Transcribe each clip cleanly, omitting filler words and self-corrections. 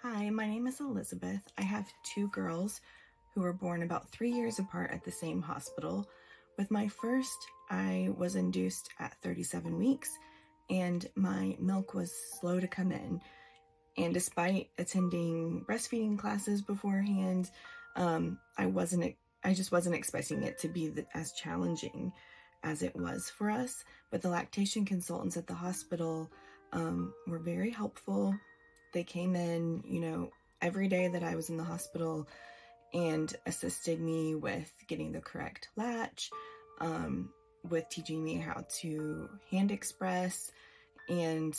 Hi, my name is Elizabeth. I have two girls who were born about 3 years apart at the same hospital. With my first, I was induced at 37 weeks and my milk was slow to come in. And despite attending breastfeeding classes beforehand, I just wasn't expecting it to be as challenging as it was for us. But the lactation consultants at the hospital were very helpful. They came in, every day that I was in the hospital and assisted me with getting the correct latch, with teaching me how to hand express, and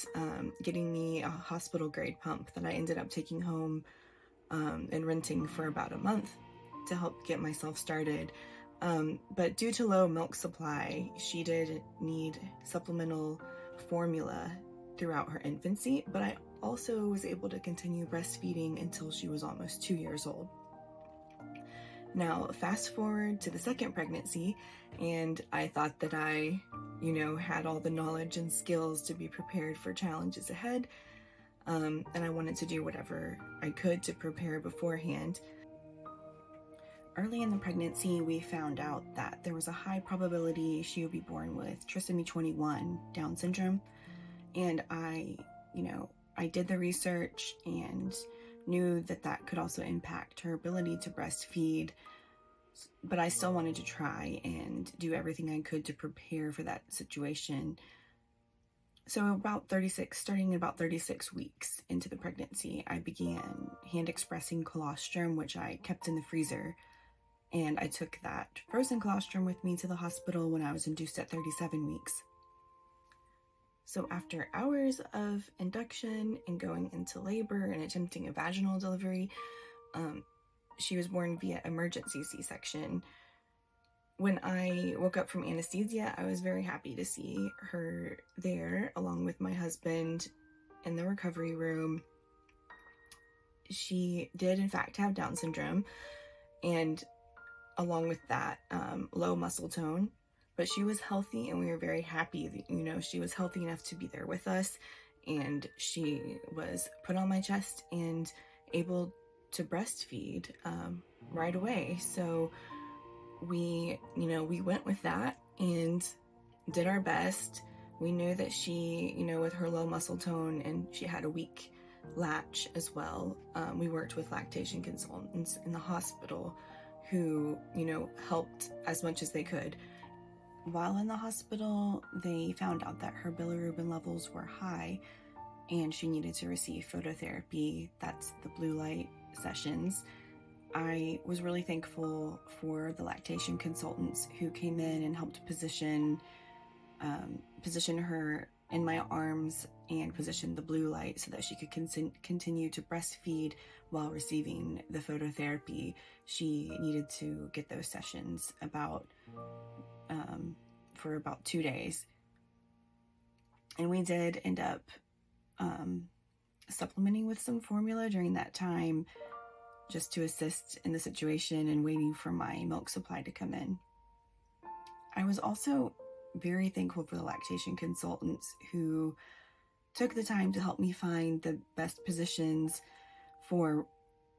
getting me a hospital grade pump that I ended up taking home and renting for about a month to help get myself started. But due to low milk supply, she did need supplemental formula throughout her infancy, but I also was able to continue breastfeeding until she was almost 2 years old. Now, fast forward to the second pregnancy, and I thought that I, had all the knowledge and skills to be prepared for challenges ahead, and I wanted to do whatever I could to prepare beforehand. Early in the pregnancy, we found out that there was a high probability she would be born with trisomy 21 Down syndrome, and I did the research and knew that could also impact her ability to breastfeed, but I still wanted to try and do everything I could to prepare for that situation. So starting about 36 weeks into the pregnancy, I began hand expressing colostrum, which I kept in the freezer. And I took that frozen colostrum with me to the hospital when I was induced at 37 weeks. So after hours of induction and going into labor and attempting a vaginal delivery, she was born via emergency C-section. When I woke up from anesthesia, I was very happy to see her there along with my husband in the recovery room. She did in fact have Down syndrome, and along with that, low muscle tone, but she was healthy and we were very happy that, she was healthy enough to be there with us, and she was put on my chest and able to breastfeed right away. So we went with that and did our best. We knew that she, with her low muscle tone, and she had a weak latch as well. We worked with lactation consultants in the hospital who, helped as much as they could. While in the hospital, they found out that her bilirubin levels were high and she needed to receive phototherapy. That's the blue light sessions. I was really thankful for the lactation consultants who came in and helped position her in my arms and position the blue light so that she could continue to breastfeed while receiving the phototherapy. She needed to get those sessions for about 2 days. And we did end up supplementing with some formula during that time just to assist in the situation and waiting for my milk supply to come in. I was also very thankful for the lactation consultants who took the time to help me find the best positions for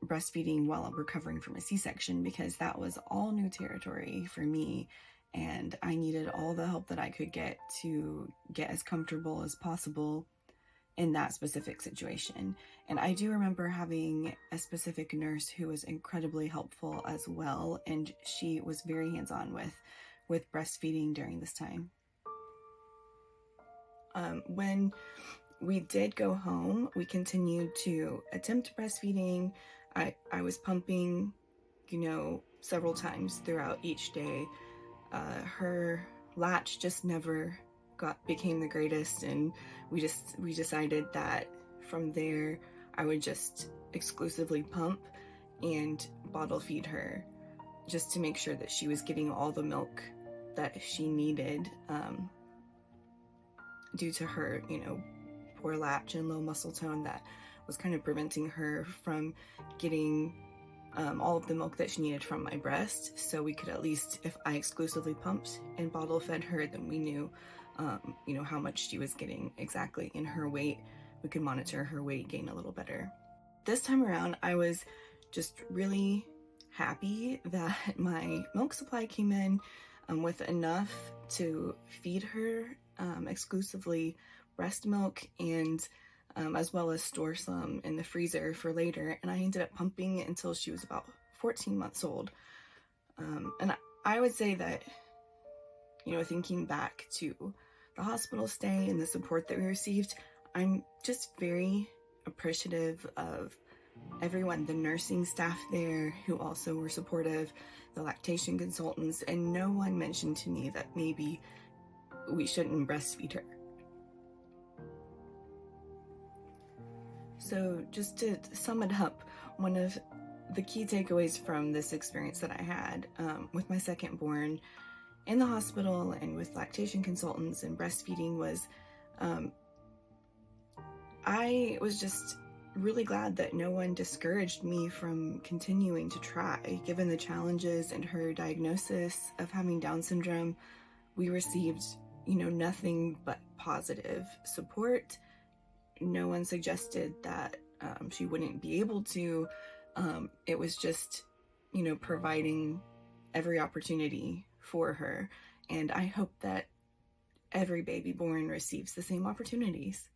breastfeeding while recovering from a C-section, because that was all new territory for me and I needed all the help that I could get to get as comfortable as possible in that specific situation. And I do remember having a specific nurse who was incredibly helpful as well, and she was very hands-on with breastfeeding during this time. When we did go home, we continued to attempt breastfeeding. I was pumping, several times throughout each day. Her latch just never became the greatest, and we decided that from there I would just exclusively pump and bottle feed her just to make sure that she was getting all the milk that she needed, due to her poor latch and low muscle tone that was kind of preventing her from getting all of the milk that she needed from my breast. So we could at least, if I exclusively pumped and bottle fed her, then we knew how much she was getting exactly in her weight. We could monitor her weight gain a little better. this time around, I was just really happy that my milk supply came in with enough to feed her exclusively breast milk, and as well as store some in the freezer for later. And I ended up pumping until she was about 14 months old. And I would say that, thinking back to the hospital stay and the support that we received, I'm just very appreciative of everyone, the nursing staff there who also were supportive, the lactation consultants, and no one mentioned to me that maybe we shouldn't breastfeed her. So just to sum it up, one of the key takeaways from this experience that I had with my second born in the hospital and with lactation consultants and breastfeeding was I was just really glad that no one discouraged me from continuing to try. Given the challenges and her diagnosis of having Down syndrome, we received, nothing but positive support. No one suggested that she wouldn't be able to. It was just, providing every opportunity for her. And I hope that every baby born receives the same opportunities.